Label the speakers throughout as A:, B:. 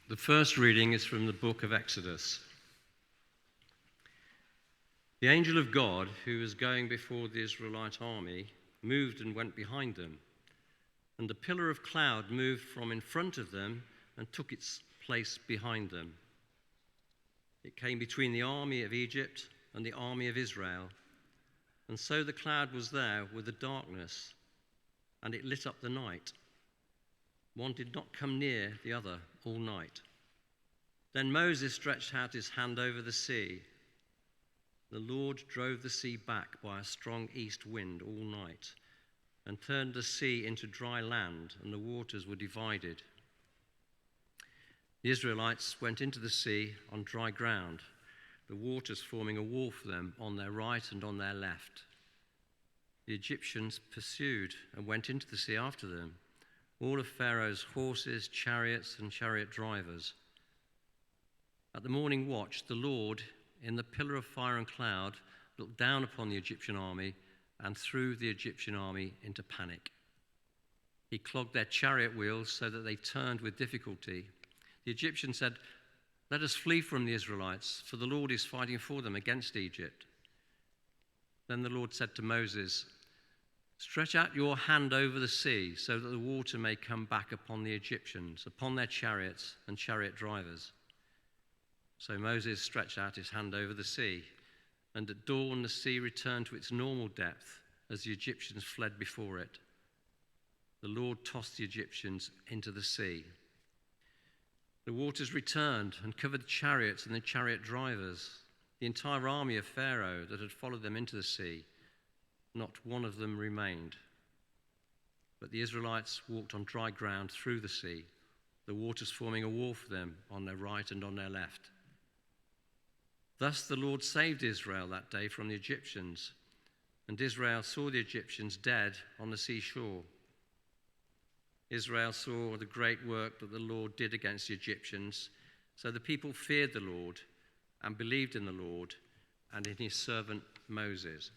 A: The first reading is from the book of Exodus. The angel of God, who was going before the Israelite army, moved and went behind them, and the pillar of cloud moved from in front of them and took its place behind them. It came between the army of Egypt and the army of Israel, and so the cloud was there with the darkness, and it lit up the night. One did not come near the other all night. Then Moses stretched out his hand over the sea. The Lord drove the sea back by a strong east wind all night and turned the sea into dry land, and the waters were divided. The Israelites went into the sea on dry ground, the waters forming a wall for them on their right and on their left. The Egyptians pursued and went into the sea after them, all of Pharaoh's horses, chariots, and chariot drivers. At the morning watch, the Lord, in the pillar of fire and cloud, looked down upon the Egyptian army and threw the Egyptian army into panic. He clogged their chariot wheels so that they turned with difficulty. The Egyptians said, "Let us flee from the Israelites, for the Lord is fighting for them against Egypt." Then the Lord said to Moses, "Stretch out your hand over the sea so that the water may come back upon the Egyptians, upon their chariots and chariot drivers." So Moses stretched out his hand over the sea, and at dawn the sea returned to its normal depth as the Egyptians fled before it. The Lord tossed the Egyptians into the sea. The waters returned and covered the chariots and the chariot drivers, the entire army of Pharaoh that had followed them into the sea. Not one of them remained. But the Israelites walked on dry ground through the sea, the waters forming a wall for them on their right and on their left. Thus the Lord saved Israel that day from the Egyptians, and Israel saw the Egyptians dead on the seashore. Israel saw the great work that the Lord did against the Egyptians, so the people feared the Lord and believed in the Lord and in his servant Moses.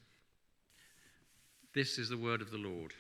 A: This is the word of the Lord.